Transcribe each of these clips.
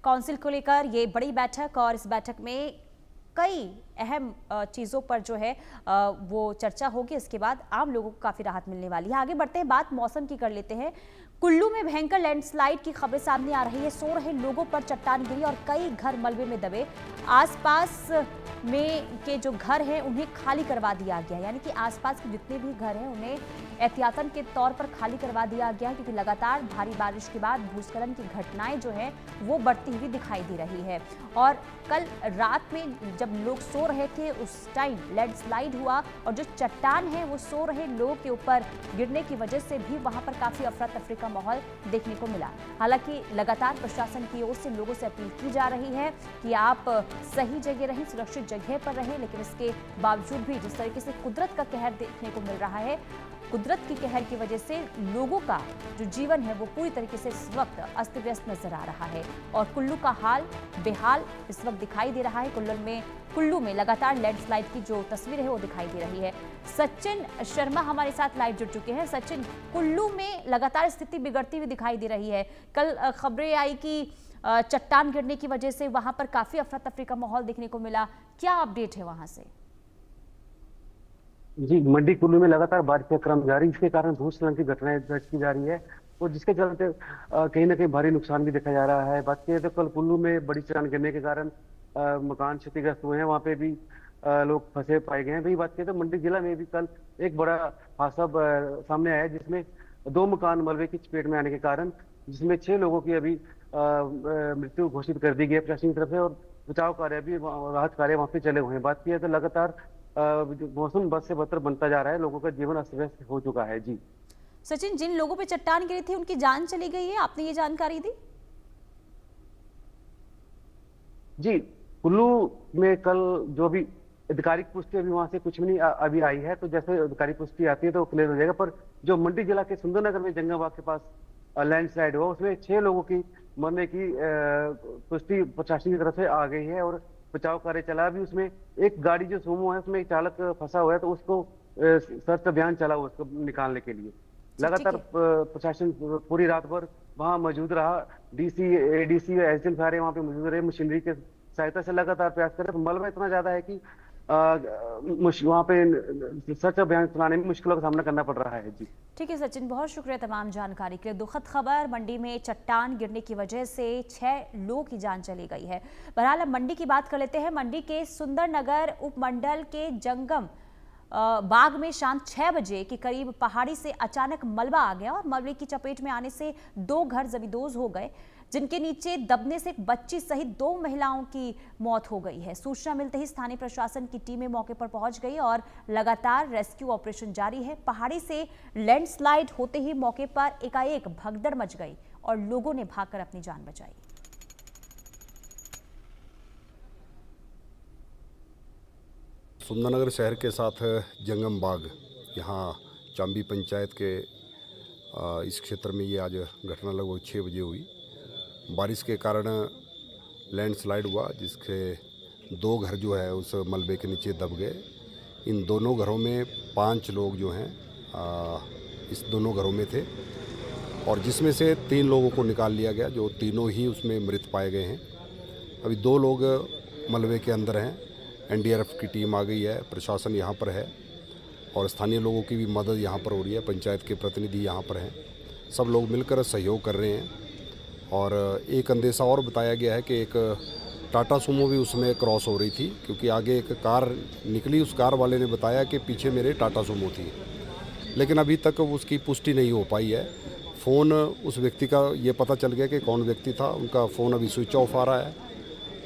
Council को लेकर ये बड़ी बैठक, और इस बैठक में कई अहम चीज़ों पर जो है वो चर्चा होगी। इसके बाद आम लोगों को काफ़ी राहत मिलने वाली है। आगे बढ़ते हैं, बात मौसम की कर लेते हैं। कुल्लू में भयंकर लैंडस्लाइड की खबरें सामने आ रही है। सो रहे लोगों पर चट्टान गिरी और कई घर मलबे में दबे। आसपास में के जो घर हैं उन्हें खाली करवा दिया गया, यानी कि आसपास के जितने भी घर हैं उन्हें एहतियातन के तौर पर खाली करवा दिया गया, क्योंकि लगातार भारी बारिश के बाद भूस्खलन की घटनाएं जो है वो बढ़ती हुई दिखाई दे रही है। और कल रात में जब लोग सो रहे थे उस टाइम लैंडस्लाइड हुआ और जो चट्टान है वो सो रहे लोगों के ऊपर गिरने की वजह से भी वहां पर काफी अफरा तफरी का माहौल देखने को मिला। हालांकि लगातार प्रशासन की ओर से लोगों से अपील की जा रही है कि आप सही जगह रहें, सुरक्षित जगह पर रहें, लेकिन इसके बावजूद भी जिस तरीके से कुदरत का कहर देखने को मिल रहा है, कुदरत की कहर की वजह से लोगों का जो जीवन है वो पूरी तरीके से इस वक्त अस्त व्यस्त नजर आ रहा है। और कुल्लू का हाल बेहाल इस वक्त दिखाई दे रहा है। कुल्लू में लगातार लैंडस्लाइड की जो तस्वीर है वो दिखाई दे रही है। सचिन शर्मा हमारे साथ लाइव जुड़ चुके हैं। सचिन, कुल्लू में लगातार स्थिति बिगड़ती हुई दिखाई दे रही है। कल खबरें आई कि चट्टान गिरने की वजह से वहां पर काफी अफरा तफरी का माहौल देखने को मिला। क्या अपडेट है वहां से? जी, मंडी कुल्लू में लगातार बारिश का क्रम जारी, इसके कारण भूस्खलन की घटनाएं दर्ज की जा रही है और जिसके चलते कहीं ना कहीं भारी नुकसान भी देखा जा रहा है। बात की तो कल कुल्लू में बड़ी चट्टान गिरने के कारण मकान क्षतिग्रस्त हुए हैं, वहां पे भी लोग फंसे पाए गए हैं। वही बात की तो मंडी जिला में भी कल एक बड़ा हादसा सामने आया, जिसमें 2 मकान मलबे की चपेट में आने के कारण जिसमें 6 लोगों की अभी मृत्यु घोषित कर दी गई है प्रशासन की तरफ से, और बचाव कार्य भी, राहत कार्य वहां पे चले हुए हैं। बात की है तो लगातार मौसम बद से बदतर बनता जा रहा है, लोगों का जीवन अस्त व्यस्त हो चुका है। जी सचिन, जिन लोगों पे चट्टान गिरी थी उनकी जान चली गई है, आपने ये जानकारी दी? जी, कुल्लू में कल जो भी आधिकारिक पुष्टि अभी वहां से कुछ भी नहीं अभी आई है, तो जैसे आधिकारिक पुष्टि आती है तो क्लियर हो जाएगा। पर जो मंडी जिला के सुंदरनगर में जंगमबाग के पास लैंडस्लाइड हुआ, उसमें 6 लोगों की मरने की पुष्टि प्रशासन की तरफ से आ गई है और बचाव कार्य चला। भी उसमें एक गाड़ी जो सोमो है उसमें एक चालक फंसा हुआ है, तो उसको सर्च अभियान चला हुआ उसको निकालने के लिए। ठीक लगातार है। प्रशासन पूरी रात भर वहां मौजूद रहा। डीसी, एडीसी, एसडीएम सारे वहां पे मौजूद रहे, मशीनरी के सहायता से लगातार प्रयास कर रहे। तो मलबा इतना ज्यादा है कि वहां पे सर्च अभियान चलाने में मुश्किलों का सामना करना पड़ रहा है। जी ठीक है सचिन, बहुत शुक्रिया तमाम जानकारी के लिए। दुखद खबर, मंडी में चट्टान गिरने की वजह से 6 लोगों की जान चली गई है। बहरहाल अब मंडी की बात कर लेते हैं। मंडी के सुंदरनगर उपमंडल के जंगम बाग में शाम 6 बजे के करीब पहाड़ी से अचानक मलबा आ गया और मलबे की चपेट में आने से 2 घर जमींदोज हो गए, जिनके नीचे दबने से एक बच्ची सहित 2 महिलाओं की मौत हो गई है। सूचना मिलते ही स्थानीय प्रशासन की टीमें मौके पर पहुंच गई और लगातार रेस्क्यू ऑपरेशन जारी है। पहाड़ी से लैंडस्लाइड होते ही मौके पर एकाएक भगदड़ मच गई और लोगों ने भागकर अपनी जान बचाई। सुंदरनगर शहर के साथ जंगम बाग, यहाँ चांबी पंचायत के इस क्षेत्र में ये आज घटना लगभग 6 बजे हुई। बारिश के कारण लैंडस्लाइड हुआ, जिसके 2 घर जो है उस मलबे के नीचे दब गए। इन दोनों घरों में 5 लोग जो हैं इस दोनों घरों में थे और जिसमें से 3 लोगों को निकाल लिया गया, जो तीनों ही उसमें मृत पाए गए हैं। अभी 2 लोग मलबे के अंदर हैं। एनडीआरएफ की टीम आ गई है, प्रशासन यहाँ पर है और स्थानीय लोगों की भी मदद यहाँ पर हो रही है। पंचायत के प्रतिनिधि यहाँ पर हैं, सब लोग मिलकर सहयोग कर रहे हैं। और एक अंदेशा और बताया गया है कि एक टाटा सुमो भी उसमें क्रॉस हो रही थी, क्योंकि आगे एक कार निकली, उस कार वाले ने बताया कि पीछे मेरे टाटा सुमो थी, लेकिन अभी तक उसकी पुष्टि नहीं हो पाई है। फ़ोन उस व्यक्ति का ये पता चल गया कि कौन व्यक्ति था, उनका फ़ोन अभी स्विच ऑफ आ रहा है,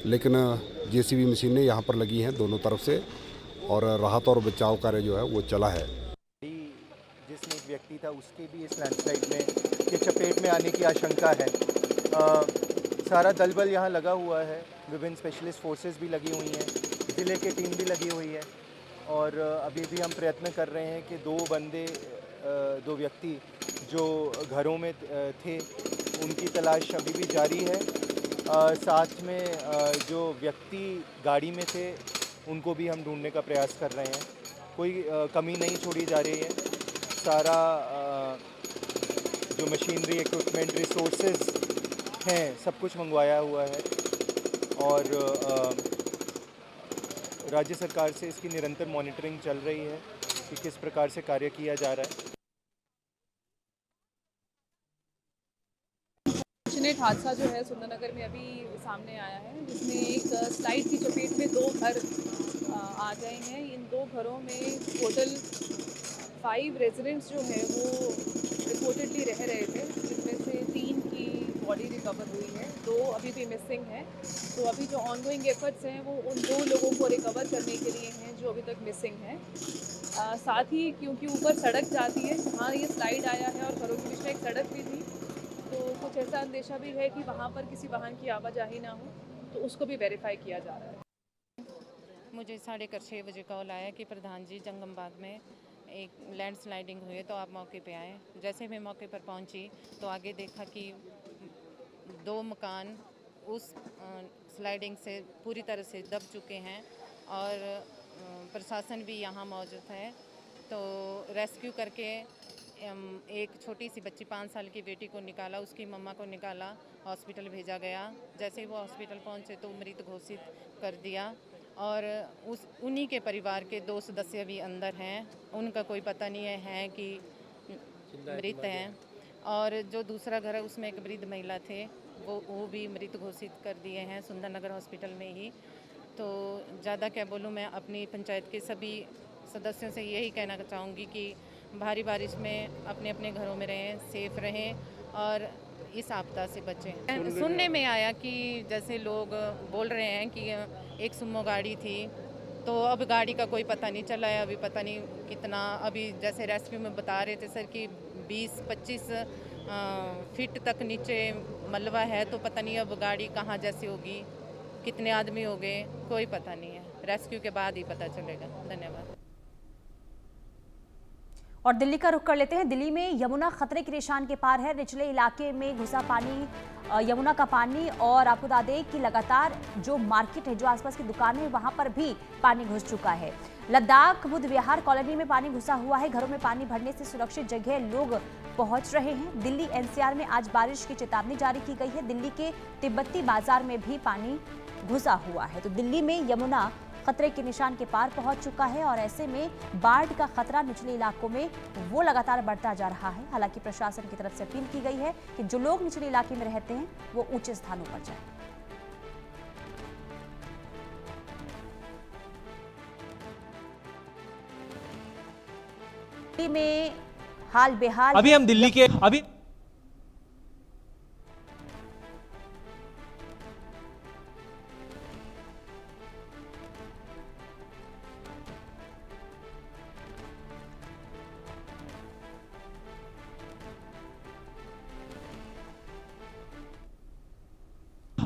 लेकिन जेसीबी मशीनें यहाँ पर लगी हैं दोनों तरफ से और राहत और बचाव कार्य जो है वो चला है। जिसमें एक व्यक्ति था उसके भी इस लैंडस्लाइड में के चपेट में आने की आशंका है। सारा दलबल यहाँ लगा हुआ है, विभिन्न स्पेशलिस्ट फोर्सेस भी लगी हुई हैं, ज़िले की टीम भी लगी हुई है और अभी भी हम प्रयत्न कर रहे हैं कि 2 व्यक्ति जो घरों में थे उनकी तलाश अभी भी जारी है। साथ में जो व्यक्ति गाड़ी में थे उनको भी हम ढूंढने का प्रयास कर रहे हैं। कोई कमी नहीं छोड़ी जा रही है। सारा जो मशीनरी, इक्विपमेंट, रिसोर्सेज हैं, सब कुछ मंगवाया हुआ है और राज्य सरकार से इसकी निरंतर मॉनिटरिंग चल रही है कि किस प्रकार से कार्य किया जा रहा है। अनफॉर्चुनेट हादसा जो है सुंदरनगर में अभी सामने आया है, जिसमें एक स्लाइड की चपेट में 2 घर आ गए हैं। इन 2 घरों में टोटल 5 रेजिडेंट्स जो है वो रिपोर्टेडली रह रहे थे, जिसमें से 3 की बॉडी रिकवर हुई है, 2 अभी भी मिसिंग हैं। तो अभी जो ऑनगोइंग एफर्ट्स हैं वो उन 2 लोगों को रिकवर करने के लिए हैं जो अभी तक मिसिंग हैं। साथ ही क्योंकि ऊपर सड़क जाती है जहाँ ये स्लाइड आया है और घरों के बीच में एक सड़क भी थी, तो कुछ ऐसा अंदेशा भी है कि वहाँ पर किसी वाहन की आवाजाही ना हो, तो उसको भी वेरीफाई किया जा रहा है। मुझे 6:30 बजे कॉल आया कि प्रधान जी जंगमबाग में एक लैंडस्लाइडिंग हुई है तो आप मौके पे आए। जैसे मैं मौके पर पहुंची तो आगे देखा कि 2 मकान उस स्लाइडिंग से पूरी तरह से दब चुके हैं और प्रशासन भी यहाँ मौजूद है। तो रेस्क्यू करके एक छोटी सी बच्ची 5 साल की बेटी को निकाला, उसकी मम्मा को निकाला, हॉस्पिटल भेजा गया। जैसे ही वो हॉस्पिटल पहुँचे तो मृत घोषित कर दिया और उन्हीं के परिवार के 2 सदस्य भी अंदर हैं, उनका कोई पता नहीं है कि मृत हैं। और जो दूसरा घर है उसमें एक वृद्ध महिला थे, वो भी मृत घोषित कर दिए हैं सुंदरनगर हॉस्पिटल में ही। तो ज़्यादा क्या बोलूँ, मैं अपनी पंचायत के सभी सदस्यों से यही कहना चाहूँगी कि भारी बारिश में अपने अपने घरों में रहें, सेफ रहें और इस आपदा से बचें। सुनने में आया कि जैसे लोग बोल रहे हैं कि एक सुमो गाड़ी थी, तो अब गाड़ी का कोई पता नहीं चला है, अभी पता नहीं कितना, अभी जैसे रेस्क्यू में बता रहे थे सर कि 20-25 फीट तक नीचे मलबा है, तो पता नहीं अब गाड़ी कहाँ जैसी होगी, कितने आदमी हो गए, कोई पता नहीं है। रेस्क्यू के बाद ही पता चलेगा। धन्यवाद। और दिल्ली का रुख कर लेते हैं। दिल्ली में यमुना खतरे के निशान के पार है। निचले इलाके में घुसा पानी, यमुना का पानी, और आपको बता दें कि लगातार जो मार्केट है, जो आसपास की दुकानें हैं, वहां पर भी पानी घुस चुका है। लद्दाख बुद्ध विहार कॉलोनी में पानी घुसा हुआ है। घरों में पानी भरने से सुरक्षित जगह लोग पहुंच रहे हैं। दिल्ली एनसीआर में आज बारिश की चेतावनी जारी की गई है। दिल्ली के तिब्बती बाजार में भी पानी घुसा हुआ है। तो दिल्ली में यमुना खतरे के निशान के पार पहुंच चुका है और ऐसे में बाढ़ का खतरा निचले इलाकों में वो लगातार बढ़ता जा रहा है। हालांकि प्रशासन की तरफ से अपील की गई है कि जो लोग निचले इलाके में रहते हैं वो ऊंचे स्थानों पर जाएं। दिल्ली में हाल बेहाल। अभी हम दिल्ली के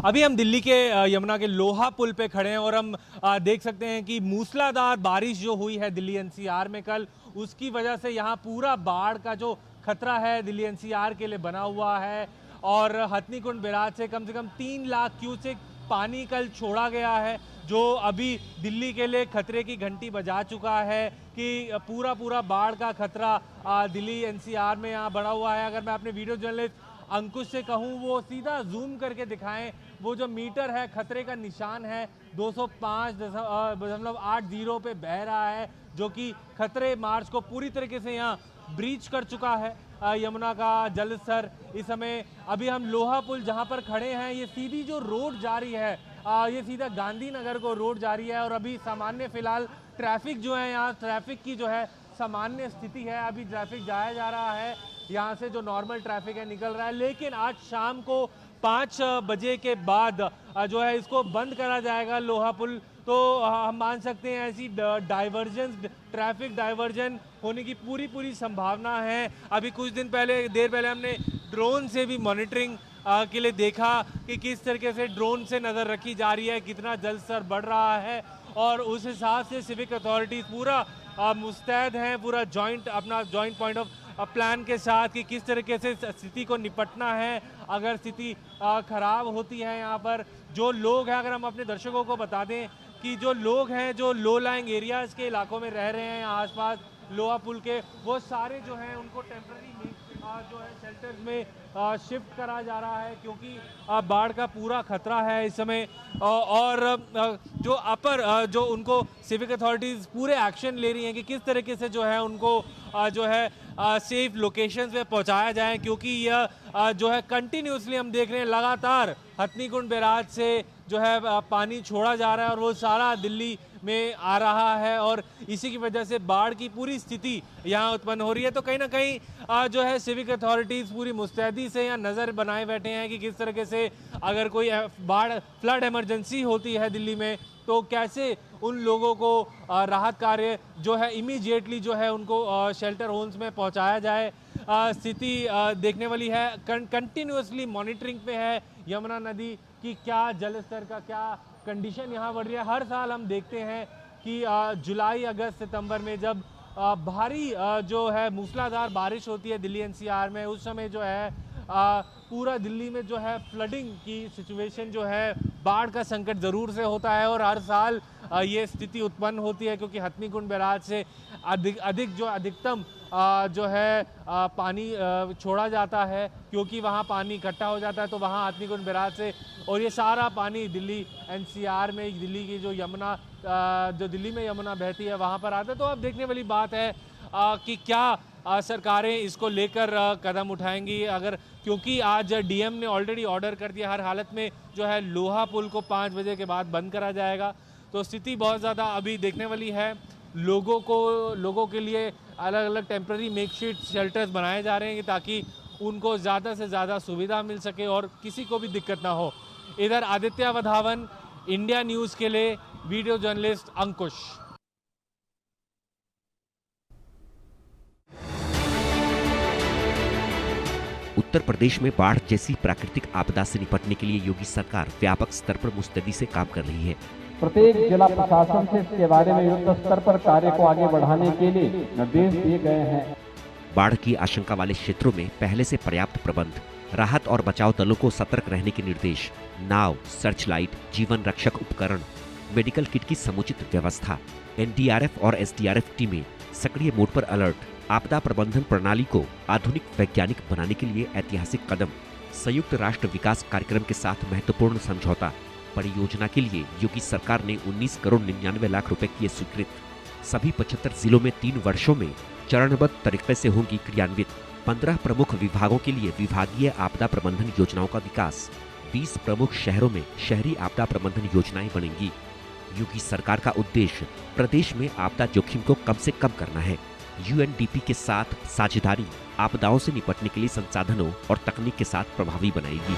अभी हम दिल्ली के यमुना के लोहा पुल पे खड़े हैं और हम देख सकते हैं कि मूसलाधार बारिश जो हुई है दिल्ली एनसीआर में कल, उसकी वजह से यहाँ पूरा बाढ़ का जो खतरा है दिल्ली एनसीआर के लिए बना हुआ है। और हथनीकुंड बैराज से कम 3 लाख क्यूसेक पानी कल छोड़ा गया है, जो अभी दिल्ली के लिए खतरे की घंटी बजा चुका है कि पूरा बाढ़ का खतरा दिल्ली एनसीआर में यहाँ बढ़ा हुआ है। अगर मैं अपने वीडियो जर्नलिस्ट अंकुश से कहूँ वो सीधा जूम करके दिखाएं, वो जो मीटर है खतरे का निशान है 205.80 पे बह रहा है, जो कि खतरे मार्च को पूरी तरीके से यहाँ ब्रीच कर चुका है। यमुना का जल स्तर इस समय, अभी हम लोहा पुल जहाँ पर खड़े हैं, ये सीधी जो रोड जा रही है ये सीधा गांधीनगर को रोड जा रही है और अभी सामान्य फिलहाल ट्रैफिक जो है यहाँ, ट्रैफिक की जो है सामान्य स्थिति है। अभी ट्रैफिक जाया जा रहा है, यहाँ से जो नॉर्मल ट्रैफिक है निकल रहा है, लेकिन आज शाम को 5 बजे के बाद जो है इसको बंद करा जाएगा लोहा पुल। तो हम मान सकते हैं ऐसी ट्रैफिक डाइवर्जन होने की पूरी संभावना है। अभी कुछ देर पहले हमने ड्रोन से भी मॉनिटरिंग के लिए देखा कि किस तरीके से ड्रोन से नज़र रखी जा रही है, कितना जल स्तर बढ़ रहा है, और उस हिसाब से सिविक अथॉरिटीज़ पूरा मुस्तैद हैं, पूरा अपना जॉइंट पॉइंट ऑफ प्लान के साथ कि किस तरीके से स्थिति को निपटना है अगर स्थिति खराब होती है। यहाँ पर जो लोग हैं, अगर हम अपने दर्शकों को बता दें कि जो लोग हैं जो लो लाइंग एरियाज़ के इलाकों में रह रहे हैं आसपास लोहा पुल के, वो सारे जो हैं उनको टेम्पररी जो है शेल्टर्स में शिफ्ट करा जा रहा है, क्योंकि बाढ़ का पूरा खतरा है इस समय। और जो अपर जो उनको सिविक अथॉरिटीज़ पूरे एक्शन ले रही हैं कि किस तरीके से जो है उनको जो है सेफ लोकेशंस पे पहुंचाया जाए, क्योंकि यह जो है कंटिन्यूसली हम देख रहे हैं लगातार हथनीकुंड बैराज से जो है पानी छोड़ा जा रहा है और वो सारा दिल्ली में आ रहा है, और इसी की वजह से बाढ़ की पूरी स्थिति यहाँ उत्पन्न हो रही है। तो कहीं ना कहीं जो है सिविक अथॉरिटीज़ पूरी मुस्तैदी से यहाँ नज़र बनाए बैठे हैं कि किस तरीके से अगर कोई बाढ़ फ्लड इमरजेंसी होती है दिल्ली में तो कैसे उन लोगों को राहत कार्य जो है इमीडिएटली जो है उनको शेल्टर होम्स में पहुँचाया जाए। स्थिति देखने वाली है, कंटिन्यूसली मॉनिटरिंग पे है यमुना नदी की क्या जल स्तर का क्या कंडीशन यहाँ बढ़ रही है। हर साल हम देखते हैं कि जुलाई अगस्त सितंबर में जब भारी जो है मूसलाधार बारिश होती है दिल्ली एनसीआर में, उस समय जो है पूरा दिल्ली में जो है फ्लडिंग की सिचुएशन जो है बाढ़ का संकट ज़रूर से होता है और हर साल ये स्थिति उत्पन्न होती है, क्योंकि हथनीकुंड बैराज से अधिकतम जो है पानी छोड़ा जाता है, क्योंकि वहाँ पानी इकट्ठा हो जाता है तो वहाँ हथनीकुंड बैराज से, और ये सारा पानी दिल्ली एनसीआर में दिल्ली की जो यमुना जो दिल्ली में यमुना बहती है वहाँ पर आता है। तो अब देखने वाली बात है कि क्या सरकारें इसको लेकर कदम उठाएंगी, अगर क्योंकि आज डीएम ने ऑलरेडी ऑर्डर कर दिया हर हालत में जो है लोहा पुल को 5 बजे के बाद बंद करा जाएगा। तो स्थिति बहुत ज़्यादा अभी देखने वाली है। लोगों के लिए अलग अलग टेम्पररी मेकशिफ्ट शेल्टर्स बनाए जा रहे हैं ताकि उनको ज़्यादा से ज़्यादा सुविधा मिल सके और किसी को भी दिक्कत ना हो। इधर आदित्य वधावन, इंडिया न्यूज़ के लिए वीडियो जर्नलिस्ट अंकुश। उत्तर प्रदेश में बाढ़ जैसी प्राकृतिक आपदा से निपटने के लिए योगी सरकार व्यापक स्तर पर मुस्तैदी से काम कर रही है। प्रत्येक जिला प्रशासन से इसके बारे में युद्ध स्तर पर कार्य को आगे बढ़ाने के लिए निर्देश दिए गए हैं। बाढ़ की आशंका वाले क्षेत्रों में पहले से पर्याप्त प्रबंध, राहत और बचाव दलों को सतर्क रहने के निर्देश, नाव, सर्च लाइट, जीवन रक्षक उपकरण, मेडिकल किट की समुचित व्यवस्था, एनडीआरएफ और एसडीआरएफ टीमें सक्रिय मोड पर अलर्ट, आपदा प्रबंधन प्रणाली को आधुनिक वैज्ञानिक बनाने के लिए ऐतिहासिक कदम, संयुक्त राष्ट्र विकास कार्यक्रम के साथ महत्वपूर्ण समझौता। परियोजना के लिए योगी सरकार ने 19 करोड़ 99 लाख रुपए किए स्वीकृत। सभी 75 जिलों में 3 वर्षों में चरणबद्ध तरीके से होंगी क्रियान्वित। 15 प्रमुख विभागों के लिए विभागीय आपदा प्रबंधन योजनाओं का विकास। 20 प्रमुख शहरों में शहरी आपदा प्रबंधन योजनाएं बनेंगी। योगी सरकार का उद्देश्य प्रदेश में आपदा जोखिम को कम से कम करना है। यूएनडीपी के साथ साझेदारी आपदाओं से निपटने के लिए संसाधनों और तकनीक के साथ प्रभावी बनाएगी।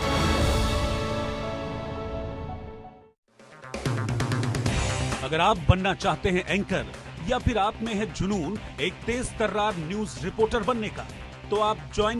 अगर आप बनना चाहते हैं एंकर या फिर आप में है जुनून एक तेज तर्रार न्यूज रिपोर्टर बनने का, तो आप ज्वाइन